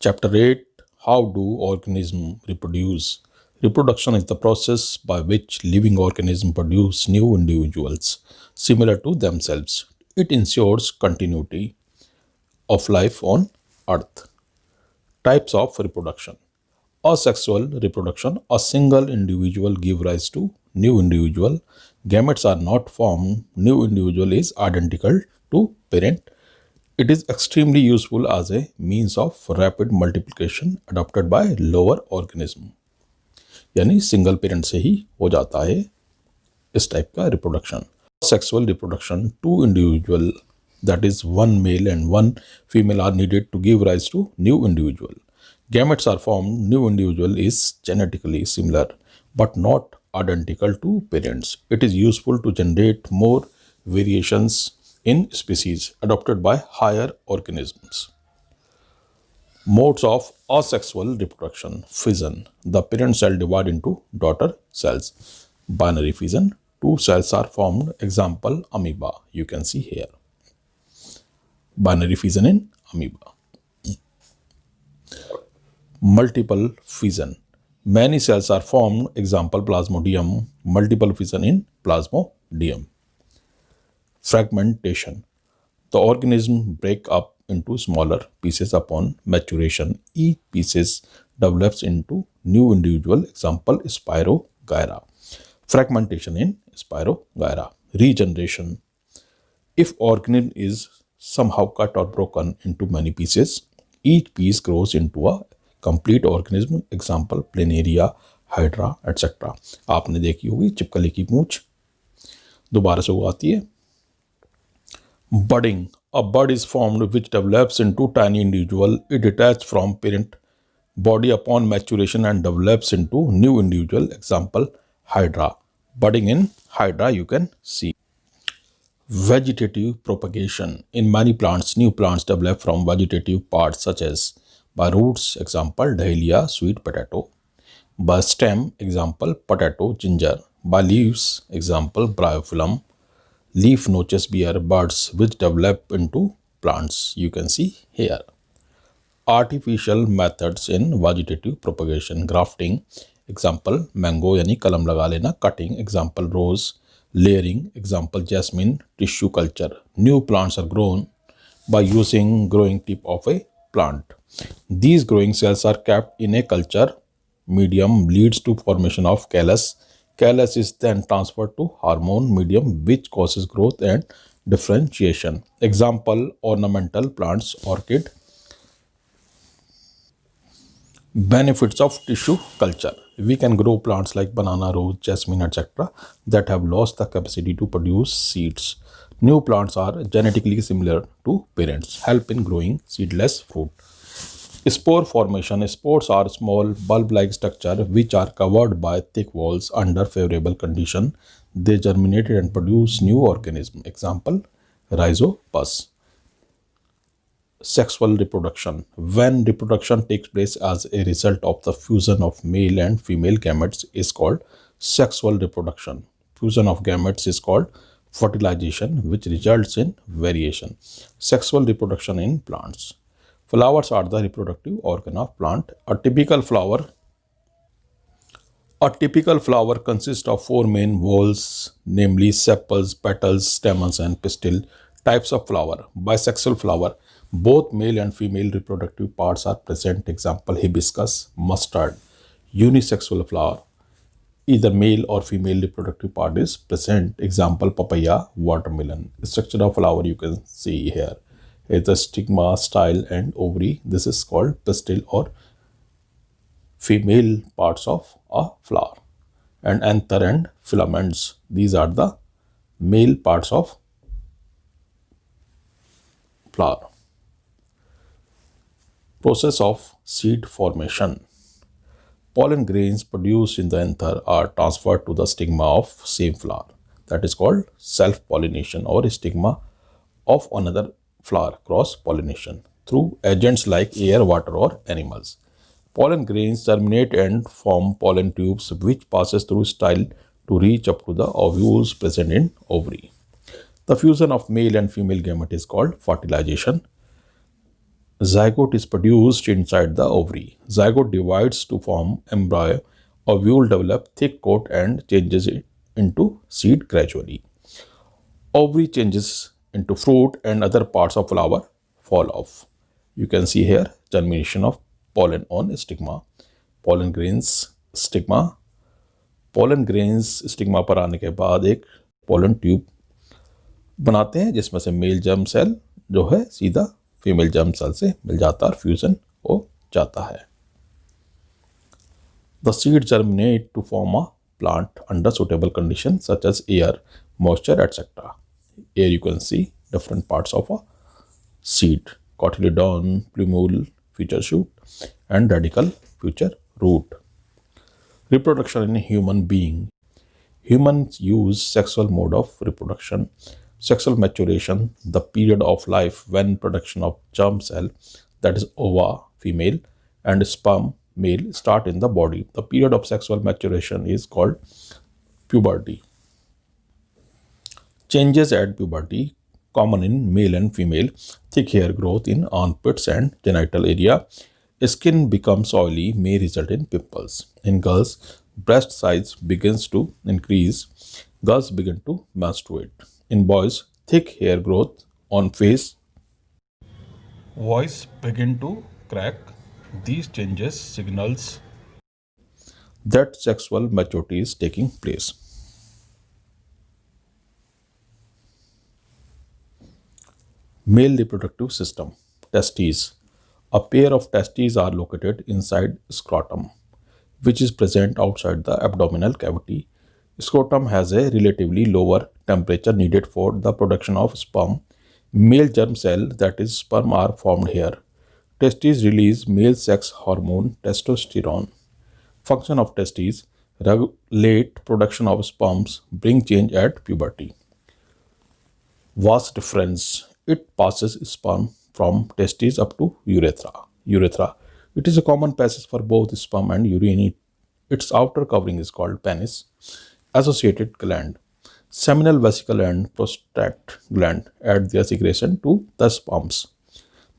Chapter 8. How do organisms reproduce? Reproduction is the process by which living organisms produce new individuals similar to themselves. It ensures continuity of life on Earth. Types of reproduction. Asexual reproduction. A single individual give rise to new individual. Gametes are not formed. New individual is identical to parent. It is extremely useful as a means of rapid multiplication adopted by lower organism. यानी single parent से ही हो जाता है इस type का reproduction. Sexual reproduction. Two individual, that is one male and one female, are needed to give rise to new individual. Gametes are formed. New individual is genetically similar but not identical to parents. It is useful to generate more variations in species adopted by higher organisms. Modes of asexual reproduction. Fission. The parent cell divide into daughter cells. Binary fission. Two cells are formed. Example, amoeba. You can see here. Binary fission in amoeba. Multiple fission. Many cells are formed. Example, plasmodium. Multiple fission in plasmodium. Fragmentation. The organism break up into smaller pieces upon maturation. Each pieces develops into new individual. Example, Spirogyra. Fragmentation in Spirogyra. Regeneration. If organism is somehow cut or broken into many pieces, each piece grows into a complete organism. Example, Planaria, Hydra, etc. आपने देखी होगी चिपकली की मूंछ दोबारा से उगाती है. Budding. A bud is formed which develops into tiny individual. It detaches from parent body upon maturation and develops into new individual. Example, Hydra. Budding in Hydra you can see. Vegetative propagation. In many plants, new plants develop from vegetative parts such as by roots. Example, Dahlia, sweet potato. By stem. Example, potato, ginger. By leaves. Example, Bryophyllum. Leaf notches bear buds which develop into plants. You can see here. Artificial methods in vegetative propagation. Grafting. Example, mango यानी कलम लगा लेना. Cutting. Example, rose. Layering. Example, jasmine. Tissue culture. New plants are grown by using growing tip of a plant. These growing cells are kept in a culture medium, leads to formation of callus. Callus is then transferred to hormone medium which causes growth and differentiation. Example, ornamental plants, orchid. Benefits of tissue culture. We can grow plants like banana, rose, jasmine, etc. that have lost the capacity to produce seeds. New plants are genetically similar to parents, help in growing seedless fruit. Spore formation. Spores are small bulb-like structure which are covered by thick walls. Under favorable condition, they germinate and produce new organism. Example, Rhizopus. Sexual reproduction. When reproduction takes place as a result of the fusion of male and female gametes is called sexual reproduction. Fusion of gametes is called fertilization, which results in variation. Sexual reproduction in plants. Flowers are the reproductive organ of plant. A typical flower consists of four main whorls, namely sepals, petals, stamens, and pistil. Types of flower. Bisexual flower. Both male and female reproductive parts are present. Example, hibiscus, mustard. Unisexual flower. Either male or female reproductive part is present. Example, papaya, watermelon. Structure of flower you can see here. Is the stigma, style, and ovary. This is called pistil or female parts of a flower. And anther and filaments. These are the male parts of flower. Process of seed formation. Pollen grains produced in the anther are transferred to the stigma of same flower. That is called self-pollination or stigma of another flower cross-pollination through agents like air, water, or animals. Pollen grains germinate and form pollen tubes which passes through style to reach up to the ovules present in ovary. The fusion of male and female gamete is called fertilization. Zygote is produced inside the ovary. Zygote divides to form embryo. Ovule develop thick coat and changes it into seed gradually. Ovary changes into fruit and other parts of flower fall off. You can see here germination of pollen on stigma. Pollen grains stigma. Pollen grains stigma पर आने के बाद एक pollen tube बनाते हैं जिसमें से male germ cell जो है सीधा फीमेल जर्म सेल से मिल जाता है और फ्यूजन हो जाता है. The seed germinate to form a plant under suitable conditions such as air, moisture, etc. Here you can see different parts of a seed: cotyledon, plumule, future shoot, and radical, future root. Reproduction in a human being. Humans use sexual mode of reproduction. Sexual maturation, the period of life when production of germ cell, that is ova, female, and sperm, male, start in the body. The period of sexual maturation is called puberty. Changes at puberty, common in male and female: thick hair growth in armpits and genital area. Skin becomes oily, may result in pimples. In girls, breast size begins to increase. Girls begin to menstruate. In boys, thick hair growth on face. Voice begin to crack. These changes signals that sexual maturity is taking place. Male reproductive system. Testes. A pair of testes are located inside scrotum, which is present outside the abdominal cavity. Scrotum has a relatively lower temperature needed for the production of sperm. Male germ cell, that is sperm, are formed here. Testes release male sex hormone testosterone. Function of testes: regulate production of sperms, bring change at puberty. Vas deferens. It passes sperm from testes up to urethra. Urethra. It is a common passage for both sperm and urine. Its outer covering is called penis. Associated gland. Seminal vesicle and prostate gland add their secretion to the sperms.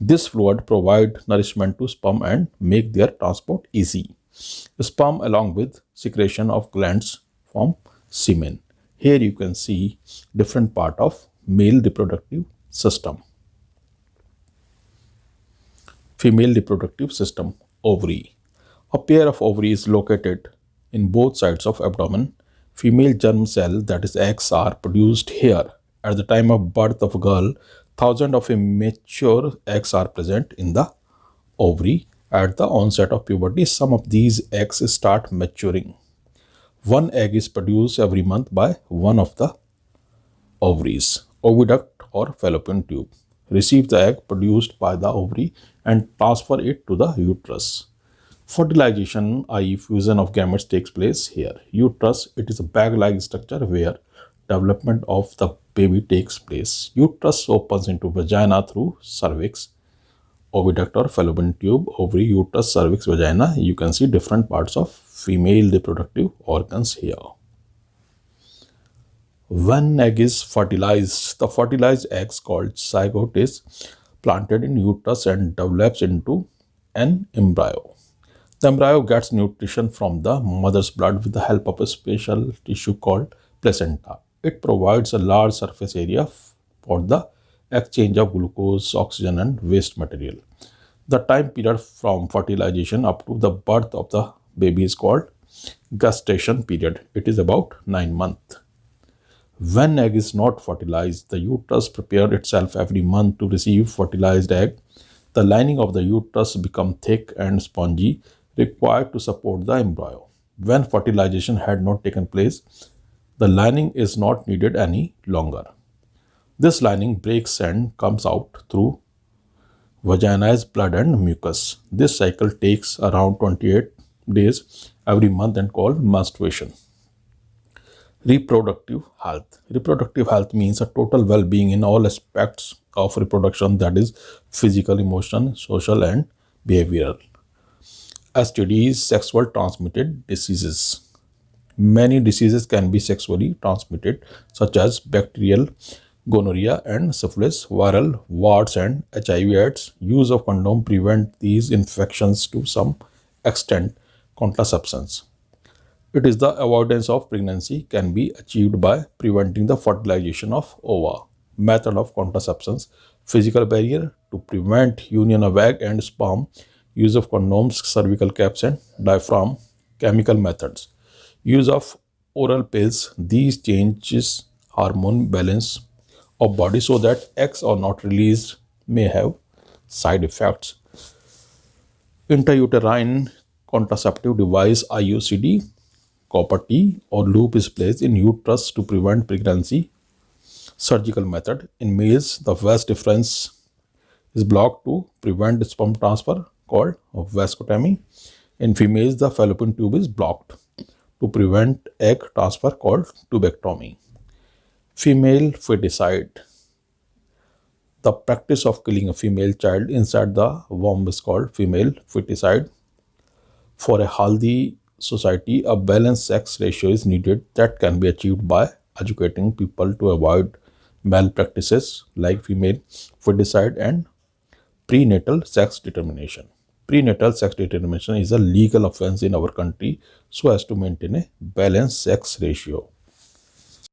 This fluid provide nourishment to sperm and make their transport easy. Sperm along with secretion of glands form semen. Here you can see different part of male reproductive system. Female reproductive system. Ovary. A pair of ovaries located in both sides of abdomen. Female germ cell, that is eggs, are produced here. At the time of birth of a girl, thousands of immature eggs are present in the ovary. At the onset of puberty, some of these eggs start maturing. One egg is produced every month by one of the ovaries. Oviduct or fallopian tube receive the egg produced by the ovary and transfer it to the uterus. Fertilization, i.e. fusion of gametes, takes place here. Uterus, it is a bag-like structure where development of the baby takes place. Uterus opens into vagina through cervix. Oviduct or fallopian tube, ovary, uterus, cervix, vagina. You can see different parts of female reproductive organs here. When egg is fertilized, the fertilized egg called zygote is planted in uterus and develops into an embryo. The embryo gets nutrition from the mother's blood with the help of a special tissue called placenta. It provides a large surface area for the exchange of glucose, oxygen, and waste material. The time period from fertilization up to the birth of the baby is called gestation period. It is about 9 months. When egg is not fertilized, the uterus prepares itself every month to receive fertilized egg. The lining of the uterus becomes thick and spongy, required to support the embryo. When fertilization had not taken place, the lining is not needed any longer. This lining breaks and comes out through vagina's blood and mucus. This cycle takes around 28 days every month and called menstruation. Reproductive health. Reproductive health means a total well-being in all aspects of reproduction, that is physical, emotional, social, and behavioral. STDs, sexual transmitted diseases. Many diseases can be sexually transmitted, such as bacterial gonorrhea and syphilis, viral warts and HIV/AIDS. Use of condom prevent these infections to some extent. Contraceptions. It is the avoidance of pregnancy can be achieved by preventing the fertilization of ova. Method of contraceptions: physical barrier to prevent union of egg and sperm, use of condoms, cervical caps, and diaphragm. Chemical methods: use of oral pills. These changes hormone balance of body so that eggs are not released, may have side effects. Intrauterine contraceptive device IUCD, copper T or loop is placed in uterus to prevent pregnancy. Surgical method: in males, the vas deferens is blocked to prevent sperm transfer called vasectomy. In females, the fallopian tube is blocked to prevent egg transfer called tubectomy. Female feticide: the practice of killing a female child inside the womb is called female feticide. For a healthy society, a balanced sex ratio is needed that can be achieved by educating people to avoid malpractices like female feticide and prenatal sex determination. Prenatal sex determination is a legal offense in our country so as to maintain a balanced sex ratio.